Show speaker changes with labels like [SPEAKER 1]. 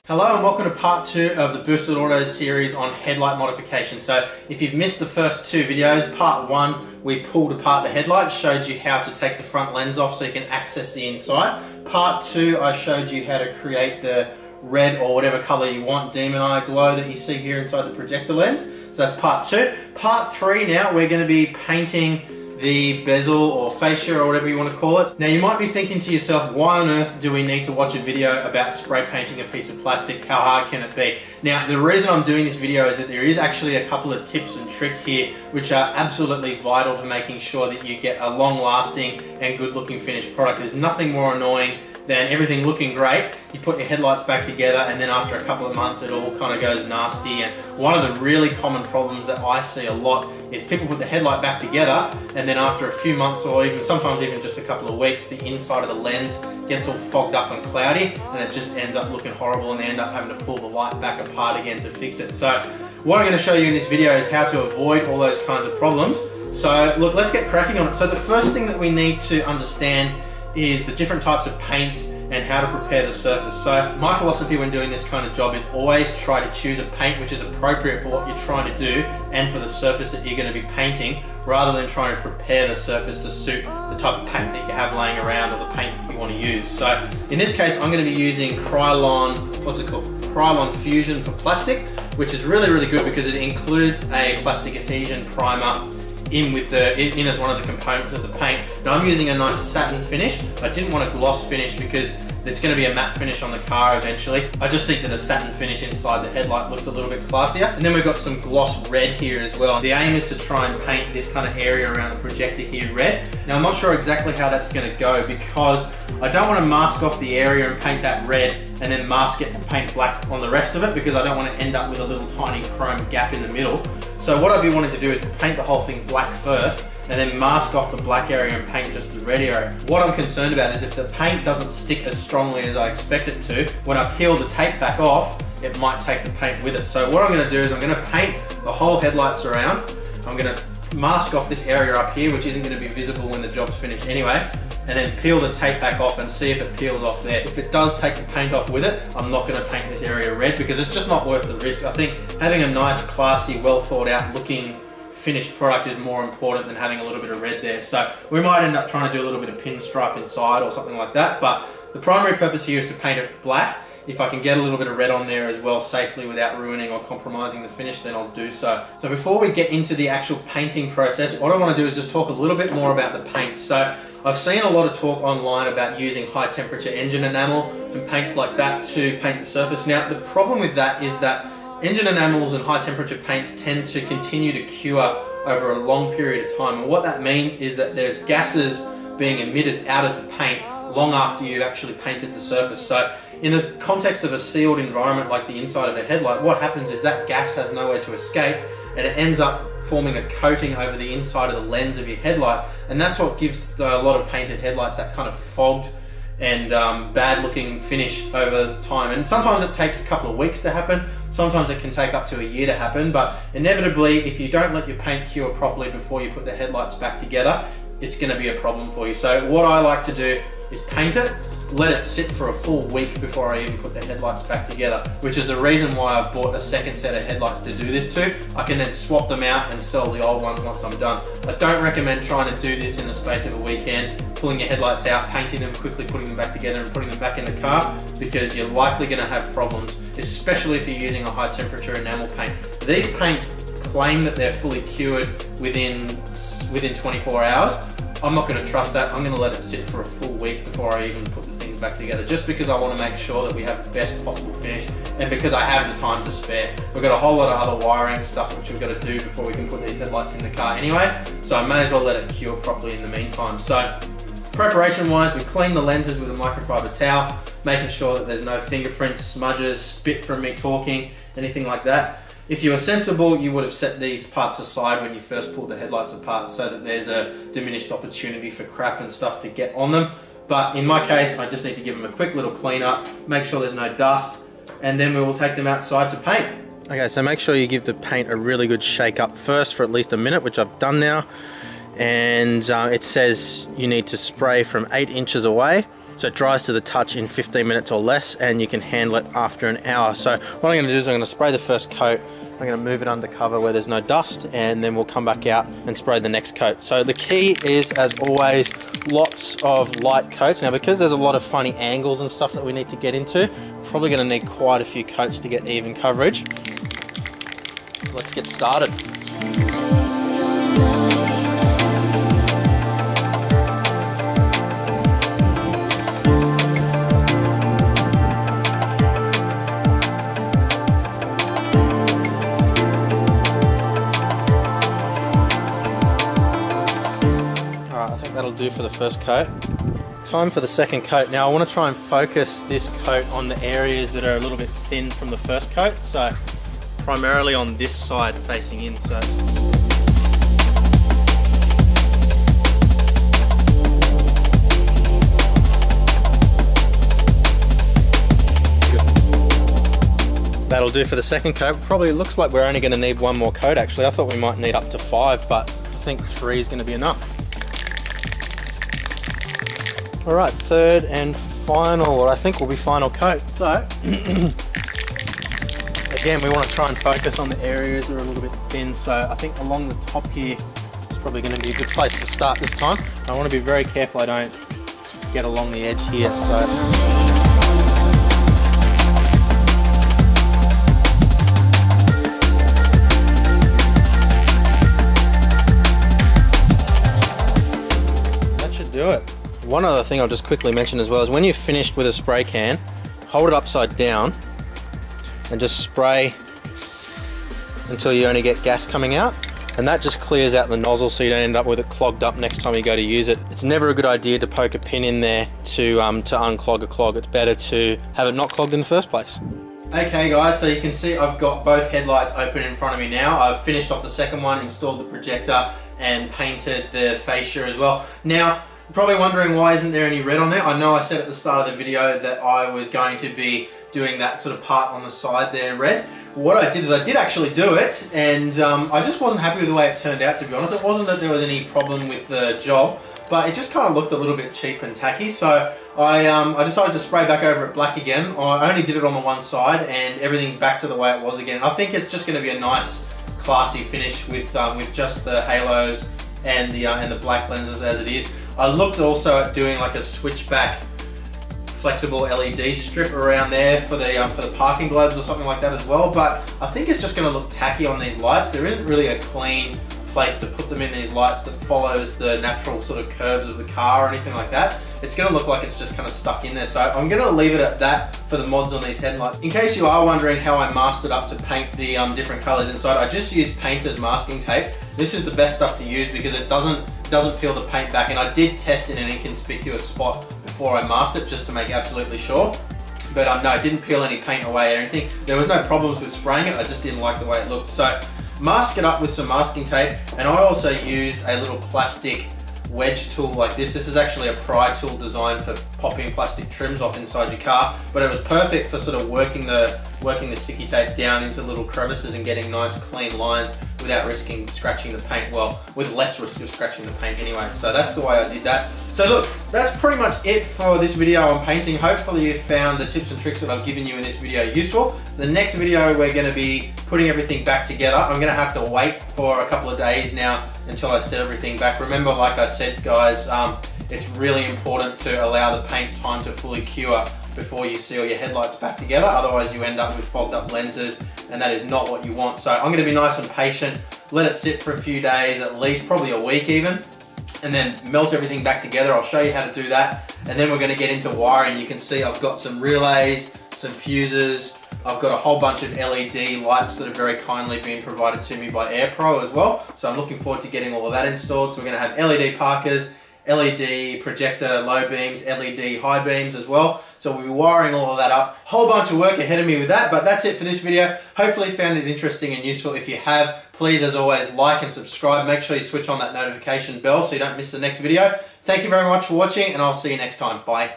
[SPEAKER 1] Hello and welcome to part 2 of the Boosted Autos series on headlight modification. So if you've missed the first 2 videos, part 1 we pulled apart the headlights, showed you how to take the front lens off so you can access the inside. Part 2 I showed you how to create the red or whatever color you want demon eye glow that you see here inside the projector lens. So that's part 2. Part 3 now we're going to be painting the bezel or fascia or whatever you want to call it. Now you might be thinking to yourself, why on earth do we need to watch a video about spray painting a piece of plastic? How hard can it be? Now the reason I'm doing this video is that there is actually a couple of tips and tricks here which are absolutely vital to making sure that you get a long lasting and good looking finished product. There's nothing more annoying than everything looking great, you put your headlights back together and then after a couple of months it all kind of goes nasty. And one of the really common problems that I see a lot is people put the headlight back together and then after a few months or even sometimes even just a couple of weeks, the inside of the lens gets all fogged up and cloudy and it just ends up looking horrible and they end up having to pull the light back apart again to fix it. So what I'm going to show you in this video is how to avoid all those kinds of problems. So look, let's get cracking on it. So the first thing that we need to understand is the different types of paints and how to prepare the surface. So my philosophy when doing this kind of job is always try to choose a paint which is appropriate for what you're trying to do and for the surface that you're going to be painting, rather than trying to prepare the surface to suit the type of paint that you have laying around or the paint that you want to use. So in this case I'm going to be using Krylon, what's it called? Krylon Fusion for plastic, which is really good because it includes a plastic adhesion primer in as one of the components of the paint. Now I'm using a nice satin finish. I didn't want a gloss finish because it's going to be a matte finish on the car eventually. I just think that a satin finish inside the headlight looks a little bit classier. And then we've got some gloss red here as well. The aim is to try and paint this kind of area around the projector here red. Now I'm not sure exactly how that's going to go because I don't want to mask off the area and paint that red and then mask it and paint black on the rest of it, because I don't want to end up with a little tiny chrome gap in the middle. So what I'd be wanting to do is paint the whole thing black first and then mask off the black area and paint just the red area. What I'm concerned about is if the paint doesn't stick as strongly as I expect it to, when I peel the tape back off, it might take the paint with it. So what I'm going to do is I'm going to paint the whole headlights around. I'm going to mask off this area up here, which isn't going to be visible when the job's finished anyway, and then peel the tape back off and see if it peels off there. If it does take the paint off with it, I'm not going to paint this area red because it's just not worth the risk. I think having a nice, classy, well thought out looking finished product is more important than having a little bit of red there. So we might end up trying to do a little bit of pinstripe inside or something like that, but the primary purpose here is to paint it black. If I can get a little bit of red on there as well safely without ruining or compromising the finish, then I'll do so. So before we get into the actual painting process, what I want to do is just talk a little bit more about the paint. So I've seen a lot of talk online about using high temperature engine enamel and paints like that to paint the surface. Now the problem with that is that engine enamels and high temperature paints tend to continue to cure over a long period of time, and what that means is that there's gases being emitted out of the paint long after you've actually painted the surface. So in the context of a sealed environment like the inside of a headlight, what happens is that gas has nowhere to escape and it ends up forming a coating over the inside of the lens of your headlight, and that's what gives a lot of painted headlights that kind of fogged and bad looking finish over time. And sometimes it takes a couple of weeks to happen, sometimes it can take up to a year to happen, but inevitably if you don't let your paint cure properly before you put the headlights back together, it's going to be a problem for you. So what I like to do is paint it, let it sit for a full week before I even put the headlights back together, which is the reason why I've bought a second set of headlights to do this to. I can then swap them out and sell the old ones once I'm done. I don't recommend trying to do this in the space of a weekend, pulling your headlights out, painting them quickly, putting them back together and putting them back in the car, because you're likely going to have problems, especially if you're using a high temperature enamel paint. These paints claim that they're fully cured within 24 hours. I'm not going to trust that. I'm going to let it sit for a full week before I even put the things back together, just because I want to make sure that we have the best possible finish and because I have the time to spare. We've got a whole lot of other wiring stuff which we've got to do before we can put these headlights in the car anyway, so I may as well let it cure properly in the meantime. So preparation wise, we clean the lenses with a microfiber towel, making sure that there's no fingerprints, smudges, spit from me talking, anything like that. If you were sensible, you would have set these parts aside when you first pulled the headlights apart so that there's a diminished opportunity for crap and stuff to get on them. But in my case, I just need to give them a quick little clean up, make sure there's no dust, and then we will take them outside to paint. Okay, so make sure you give the paint a really good shake up first for at least a minute, which I've done now. and it says you need to spray from 8 inches away, so it dries to the touch in 15 minutes or less, and you can handle it after an hour. So what I'm going to do is I'm going to spray the first coat, I'm going to move it under cover where there's no dust, and then we'll come back out and spray the next coat. So the key is, as always, lots of light coats. Now, because there's a lot of funny angles and stuff that we need to get into, we're probably going to need quite a few coats to get even coverage. Let's get started. That'll do for the first coat. Time for the second coat. Now I want to try and focus this coat on the areas that are a little bit thin from the first coat, so primarily on this side facing in. So that'll do for the second coat. Probably looks like we're only going to need one more coat actually. I thought we might need up to 5, but I think 3 is going to be enough. Alright, third and final, or I think will be final coat. So, again, we want to try and focus on the areas that are a little bit thin. So I think along the top here is probably going to be a good place to start this time. I want to be very careful I don't get along the edge here. So that should do it. One other thing I'll just quickly mention as well is when you've finished with a spray can, hold it upside down and just spray until you only get gas coming out, and that just clears out the nozzle so you don't end up with it clogged up next time you go to use it. It's never a good idea to poke a pin in there to unclog a clog. It's better to have it not clogged in the first place. Okay guys, so you can see I've got both headlights open in front of me now. I've finished off the second one, installed the projector and painted the fascia as well. Now, you're probably wondering why isn't there any red on there. I know I said at the start of the video that I was going to be doing that sort of part on the side there red. What I did is I did actually do it, and I just wasn't happy with the way it turned out, to be honest. It wasn't that there was any problem with the job, but it just kind of looked a little bit cheap and tacky. So I decided to spray back over it black again. I only did it on the one side and everything's back to the way it was again. I think it's just going to be a nice classy finish with just the halos and the black lenses as it is. I looked also at doing like a switchback flexible LED strip around there for the parking globes or something like that as well, but I think it's just going to look tacky on these lights. There isn't really a clean place to put them in these lights that follows the natural sort of curves of the car or anything like that. It's going to look like it's just kind of stuck in there, so I'm going to leave it at that for the mods on these headlights. In case you are wondering how I masked it up to paint the different colors inside, I just used painter's masking tape. This is the best stuff to use because it doesn't peel the paint back, and I did test in an inconspicuous spot before I masked it just to make absolutely sure. But no, it didn't peel any paint away or anything. There was no problems with spraying it, I just didn't like the way it looked. So mask it up with some masking tape, and I also used a little plastic wedge tool like this. This is actually a pry tool designed for popping plastic trims off inside your car, but it was perfect for sort of working the sticky tape down into little crevices and getting nice clean lines without risking scratching the paint. Well, with less risk of scratching the paint anyway. So that's the way I did that. So look, that's pretty much it for this video on painting. Hopefully you found the tips and tricks that I've given you in this video useful. The next video we're going to be putting everything back together. I'm going to have to wait for a couple of days now until I set everything back. Remember, like I said guys, it's really important to allow the paint time to fully cure before you seal your headlights back together. Otherwise you end up with fogged up lenses, and that is not what you want. So I'm going to be nice and patient, let it sit for a few days, at least probably a week even, and then melt everything back together. I'll show you how to do that, and then we're going to get into wiring. You can see I've got some relays, some fuses, I've got a whole bunch of LED lights that have very kindly been provided to me by AirPro as well. So I'm looking forward to getting all of that installed. So we're going to have LED parkers, LED projector low beams, LED high beams as well. So we'll be wiring all of that up. Whole bunch of work ahead of me with that, but that's it for this video. Hopefully you found it interesting and useful. If you have, please as always like and subscribe. Make sure you switch on that notification bell so you don't miss the next video. Thank you very much for watching, and I'll see you next time. Bye.